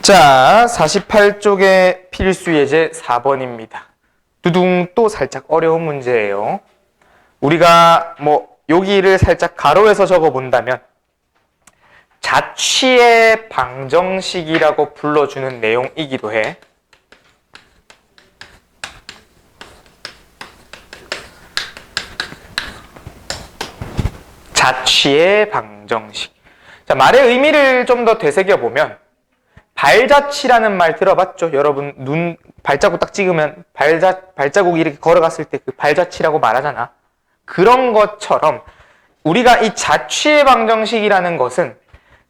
자, 48쪽의 필수 예제 4번입니다. 두둥, 또 살짝 어려운 문제예요. 우리가 여기를 살짝 가로해서 적어본다면 자취의 방정식이라고 불러주는 내용이기도 해. 자취의 방정식. 자, 말의 의미를 좀 더 되새겨보면 발자취라는 말 들어봤죠? 여러분 발자국 딱 찍으면 발자국이 이렇게 걸어갔을 때 그 발자취라고 말하잖아. 그런 것처럼 우리가 이 자취의 방정식이라는 것은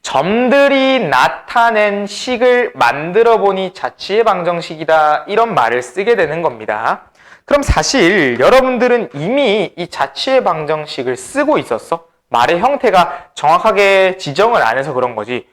점들이 나타낸 식을 만들어 보니 자취의 방정식이다, 이런 말을 쓰게 되는 겁니다. 그럼 사실 여러분들은 이미 이 자취의 방정식을 쓰고 있었어? 말의 형태가 정확하게 지정을 안 해서 그런 거지.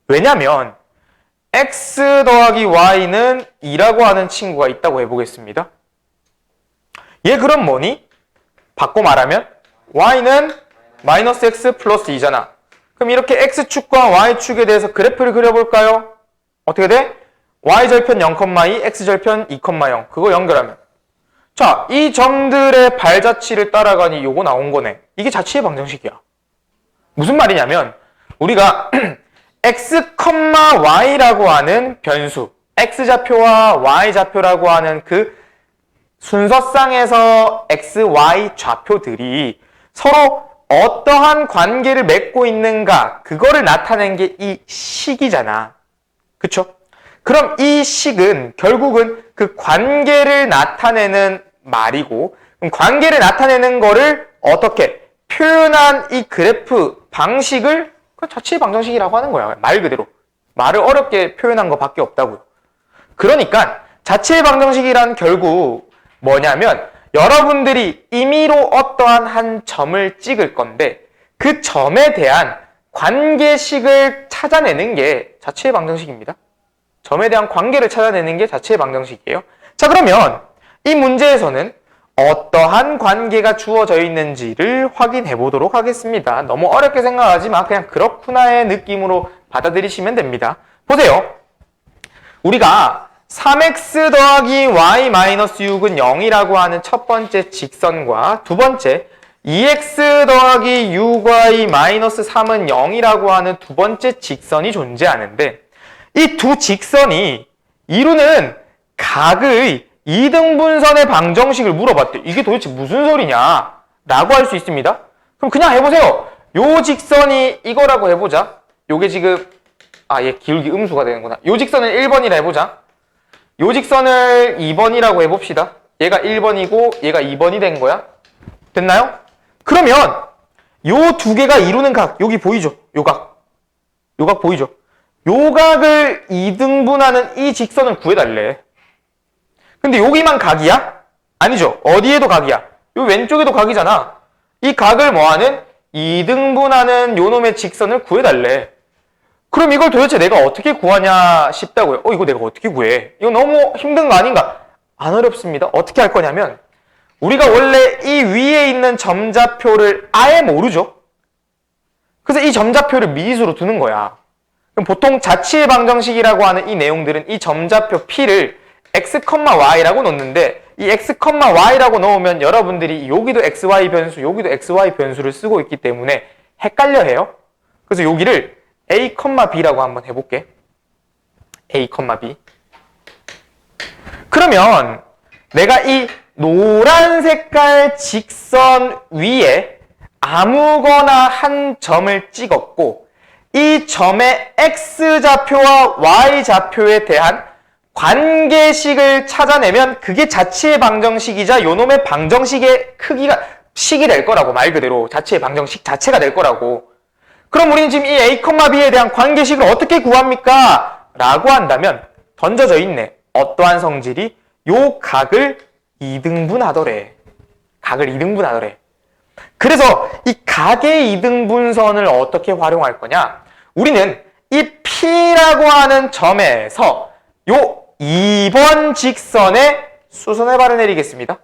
왜냐면 x 더하기 y는 2라고 하는 친구가 있다고 해보겠습니다. 얘 그럼 뭐니? 바꿔 말하면 y는 마이너스 x 플러스 2잖아. 그럼 이렇게 x축과 y축에 대해서 그래프를 그려볼까요? 어떻게 돼? y절편 0,2, x절편 2,0. 그거 연결하면, 자, 이 점들의 발자취를 따라가니 요거 나온 거네. 이게 자취의 방정식이야. 무슨 말이냐면 우리가 x, y라고 하는 변수, x좌표와 y좌표라고 하는 그 순서상에서 x, y 좌표들이 서로 어떠한 관계를 맺고 있는가, 그거를 나타낸 게 이 식이잖아. 그쵸? 그럼 이 식은 결국은 그 관계를 나타내는 말이고, 그럼 관계를 나타내는 거를 어떻게 표현한 이 그래프 방식을 자취의 방정식이라고 하는 거야. 말 그대로. 말을 어렵게 표현한 것밖에 없다고요. 그러니까 자취의 방정식이란 결국 뭐냐면 여러분들이 임의로 어떠한 한 점을 찍을 건데 그 점에 대한 관계식을 찾아내는 게 자취의 방정식입니다. 점에 대한 관계를 찾아내는 게 자취의 방정식이에요. 자, 그러면 이 문제에서는 어떠한 관계가 주어져 있는지를 확인해 보도록 하겠습니다. 너무 어렵게 생각하지 마. 그냥 그렇구나의 느낌으로 받아들이시면 됩니다. 보세요. 우리가 3x 더하기 y 마이너스 6은 0이라고 하는 첫 번째 직선과 두 번째 2x 더하기 6y 마이너스 3은 0이라고 하는 두 번째 직선이 존재하는데 이 두 직선이 이루는 각의 이등분선의 방정식을 물어봤대. 이게 도대체 무슨 소리냐? 라고 할 수 있습니다. 그럼 그냥 해보세요. 요 직선이 이거라고 해보자. 요게 지금 얘 기울기 음수가 되는구나. 요 직선을 1번이라 해보자. 요 직선을 2번이라고 해봅시다. 얘가 1번이고 얘가 2번이 된 거야. 됐나요? 그러면 요 두 개가 이루는 각, 여기 보이죠? 요 각 보이죠? 요 각을 이등분하는 이 직선을 구해달래. 근데 여기만 각이야? 아니죠. 어디에도 각이야. 요 왼쪽에도 각이잖아. 이 각을 뭐하는? 이등분하는 요놈의 직선을 구해달래. 그럼 이걸 도대체 내가 어떻게 구하냐 싶다고요. 이거 내가 어떻게 구해? 이거 너무 힘든 거 아닌가? 안 어렵습니다. 어떻게 할 거냐면 우리가 원래 이 위에 있는 점좌표를 아예 모르죠. 그래서 이 점좌표를 미지수로 두는 거야. 그럼 보통 자취의 방정식이라고 하는 이 내용들은 이 점좌표 P를 x, y라고 놓는데 이 x, y라고 넣으면 여러분들이 여기도 xy 변수, 여기도 xy 변수를 쓰고 있기 때문에 헷갈려 해요. 그래서 여기를 a, b라고 한번 해볼게. a, b. 그러면 내가 이 노란 색깔 직선 위에 아무거나 한 점을 찍었고 이 점의 x좌표와 y좌표에 대한 관계식을 찾아내면 그게 자취의 방정식이자 요놈의 방정식의 크기가 식이 될 거라고. 말 그대로 자취의 방정식 자체가 될 거라고. 그럼 우리는 지금 이 a, b에 대한 관계식을 어떻게 구합니까? 라고 한다면 던져져 있네. 어떠한 성질이 요 각을 이등분하더래. 각을 이등분하더래. 그래서 이 각의 이등분선을 어떻게 활용할 거냐? 우리는 이 P라고 하는 점에서 요 2번 직선에 수선의 발을 내리겠습니다.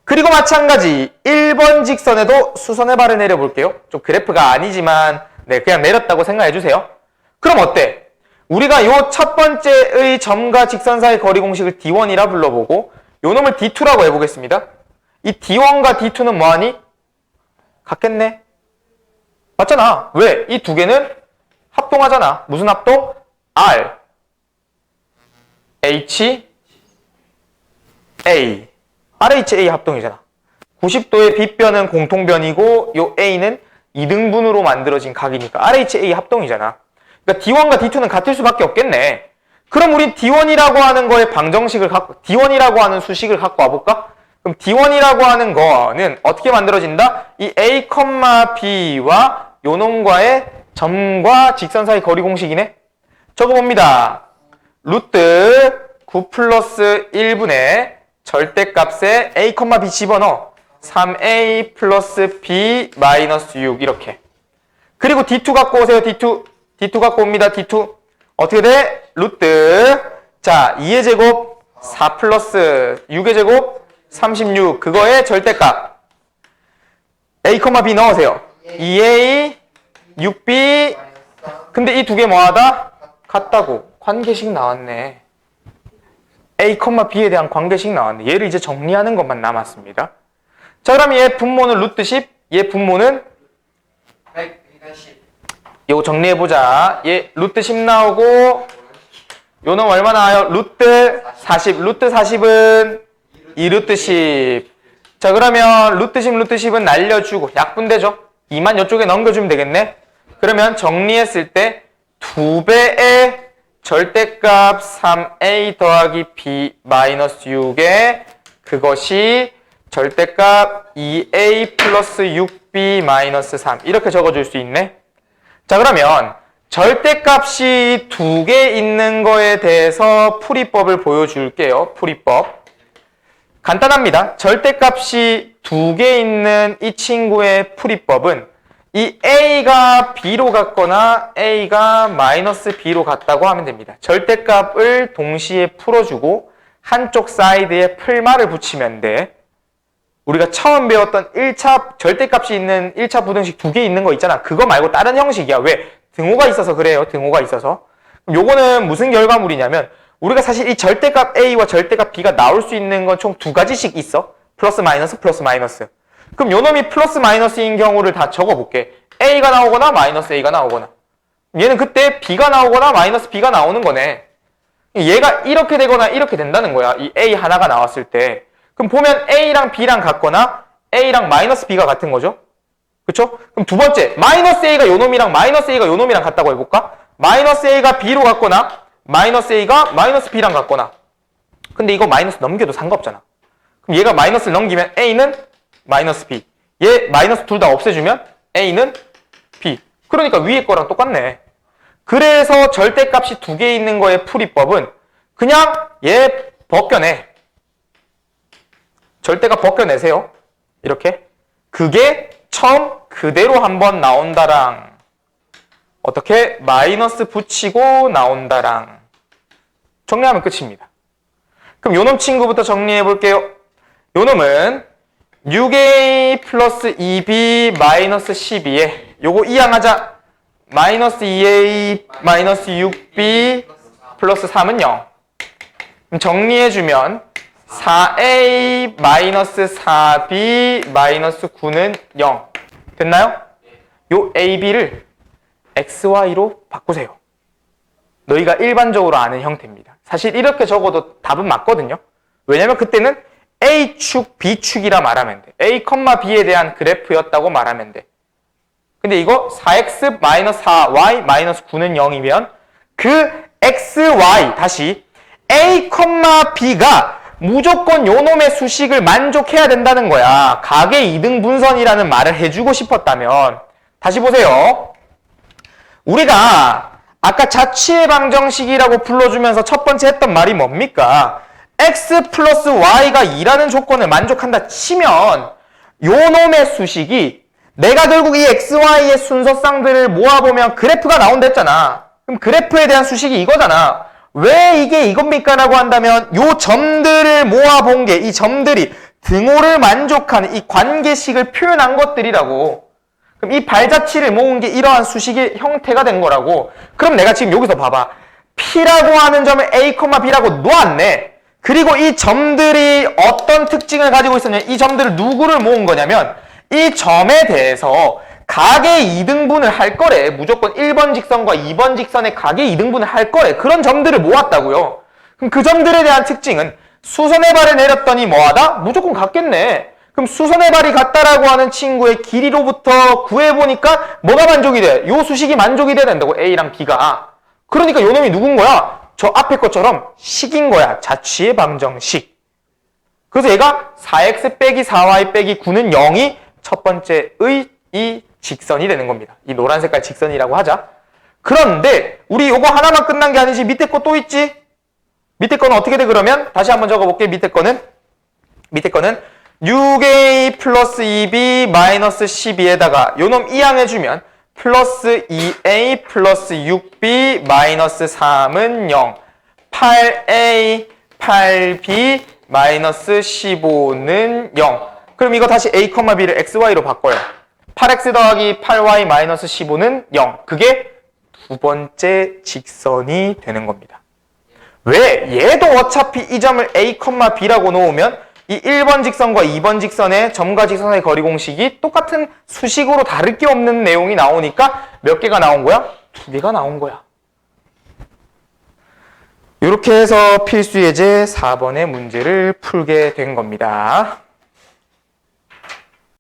그리고 마찬가지 1번 직선에도 수선의 발을 내려볼게요. 좀 그래프가 아니지만 그냥 내렸다고 생각해 주세요. 그럼 어때? 우리가 요 첫 번째의 점과 직선 사이 거리 공식을 D1이라 불러보고 요 놈을 D2라고 해보겠습니다. 이 D1과 D2는 뭐하니? 같겠네. 맞잖아. 왜? 이 두 개는 합동하잖아. 무슨 합동? R, H, A. RHA 합동이잖아. 90도의 빗변은 공통변이고 요 A는 이등분으로 만들어진 각이니까 RHA 합동이잖아. 그러니까 D1과 D2는 같을 수밖에 없겠네. 그럼 우리 D1이라고 하는 거의 방정식을 갖고 D1이라고 하는 수식을 갖고 와볼까? 그럼 D1이라고 하는 거는 어떻게 만들어진다? 이 A, B와 요 놈과의 점과 직선 사이 거리 공식이네. 적어봅니다. 루트 9 플러스 1분의 절대값에 A, B 집어넣어. 3A 플러스 B 마이너스 6 이렇게. 그리고 D2 갖고 오세요. D2 갖고 옵니다. D2 어떻게 돼? 루트 자 2의 제곱 4 플러스 6의 제곱 36 그거의 절대값 A, B 넣으세요. 2A 6B 근데 이 두 개 뭐하다? 같다고. 관계식 나왔네. A, B에 대한 관계식 나왔네. 얘를 이제 정리하는 것만 남았습니다. 자, 그럼 얘 분모는 루트 10, 얘 분모는 110. 요거 정리해보자. 얘 루트 10 나오고 요는 얼마 나와요? 루트 40. 루트 40은 2루트 10. 자, 그러면 루트 10, 루트 10은 날려주고 약분되죠? 2만 이쪽에 넘겨주면 되겠네? 그러면 정리했을 때 2배의 절대값 3a 더하기 b 마이너스 6에 그것이 절대값 2a 플러스 6b 마이너스 3 이렇게 적어줄 수 있네. 자, 그러면 절대값이 두 개 있는 거에 대해서 풀이법을 보여줄게요. 풀이법 간단합니다. 절대값이 두 개 있는 이 친구의 풀이법은 이 a가 b로 같거나 a가 마이너스 b로 같다고 하면 됩니다. 절대값을 동시에 풀어주고 한쪽 사이드에 풀말을 붙이면 돼. 우리가 처음 배웠던 1차 절대값이 있는 1차 부등식 두 개 있는 거 있잖아. 그거 말고 다른 형식이야. 왜? 등호가 있어서 그래요. 등호가 있어서. 그럼 요거는 무슨 결과물이냐면 우리가 사실 이 절대값 a와 절대값 b가 나올 수 있는 건 총 두 가지씩 있어. 플러스 마이너스 플러스 마이너스. 그럼 요 놈이 플러스 마이너스인 경우를 다 적어볼게. a가 나오거나 마이너스 a가 나오거나. 얘는 그때 b가 나오거나 마이너스 b가 나오는 거네. 얘가 이렇게 되거나 이렇게 된다는 거야. 이 a 하나가 나왔을 때. 그럼 보면 a랑 b랑 같거나 a랑 마이너스 b가 같은 거죠. 그쵸? 그럼 두 번째 마이너스 a가 요 놈이랑 마이너스 a가 요 놈이랑 같다고 해볼까? 마이너스 a가 b로 같거나 마이너스 a가 마이너스 b랑 같거나. 근데 이거 마이너스 넘겨도 상관없잖아. 그럼 얘가 마이너스를 넘기면 a는 마이너스 b. 얘 마이너스 둘 다 없애주면 a는 b. 그러니까 위에 거랑 똑같네. 그래서 절대값이 두 개 있는 거의 풀이법은 그냥 얘 벗겨내. 절대값 벗겨내세요. 이렇게. 그게 처음 그대로 한번 나온다랑 어떻게? 마이너스 붙이고 나온다랑 정리하면 끝입니다. 그럼 요놈 친구부터 정리해 볼게요. 요놈은 6a 플러스 2b 마이너스 12에 요거 이항하자. 마이너스 2a 마이너스 6b 플러스 3은 0. 그럼 정리해주면 4a 마이너스 4b 마이너스 9는 0. 됐나요? 요 ab를 xy로 바꾸세요. 너희가 일반적으로 아는 형태입니다. 사실 이렇게 적어도 답은 맞거든요. 왜냐면 그때는 A축, B축이라 말하면 돼. A, B에 대한 그래프였다고 말하면 돼. 근데 이거 4x 4y 9는 0이면 그 xy 다시 A, B가 무조건 요놈의 수식을 만족해야 된다는 거야. 각의 이등분선이라는 말을 해주고 싶었다면 다시 보세요. 우리가 아까 자취의 방정식이라고 불러주면서 첫 번째 했던 말이 뭡니까? x 플러스 y가 2라는 조건을 만족한다 치면 요놈의 수식이 내가 결국 이 xy의 순서쌍들을 모아보면 그래프가 나온다 했잖아. 그럼 그래프에 대한 수식이 이거잖아. 왜 이게 이겁니까? 라고 한다면 요 점들을 모아본 게 이 점들이 등호를 만족하는 이 관계식을 표현한 것들이라고. 그럼 이 발자취를 모은 게 이러한 수식의 형태가 된 거라고. 그럼 내가 지금 여기서 봐봐. P라고 하는 점을 A, B라고 놓았네. 그리고 이 점들이 어떤 특징을 가지고 있었냐. 이 점들을 누구를 모은 거냐면 이 점에 대해서 각의 이등분을 할 거래. 무조건 1번 직선과 2번 직선의 각의 이등분을 할 거래. 그런 점들을 모았다고요. 그럼 그 점들에 대한 특징은 수선의 발을 내렸더니 뭐하다? 무조건 같겠네. 그럼 수선의 발이 같다라고 하는 친구의 길이로부터 구해보니까 뭐가 만족이 돼? 요 수식이 만족이 돼야 된다고, A랑 B가. 그러니까 요 놈이 누군 거야? 저 앞에 것처럼 식인 거야. 자취의 방정식. 그래서 얘가 4x 빼기 4y 빼기 9는 0이 첫 번째의 이 직선이 되는 겁니다. 이 노란 색깔 직선이라고 하자. 그런데 우리 요거 하나만 끝난 게 아니지. 밑에 거 또 있지? 밑에 거는 어떻게 돼 그러면? 다시 한번 적어볼게. 밑에 거는 6a 플러스 2b 마이너스 12에다가 요놈 이항해주면 플러스 2a 플러스 6b 마이너스 3은 0. 8a 8b 마이너스 15는 0. 그럼 이거 다시 a, b를 xy로 바꿔요. 8x 더하기 8y 마이너스 15는 0. 그게 두 번째 직선이 되는 겁니다. 왜? 얘도 어차피 이 점을 a, b라고 놓으면 이 1번 직선과 2번 직선의 점과 직선의 거리 공식이 똑같은 수식으로 다를 게 없는 내용이 나오니까 몇 개가 나온 거야? 2개가 나온 거야. 이렇게 해서 필수 예제 4번의 문제를 풀게 된 겁니다.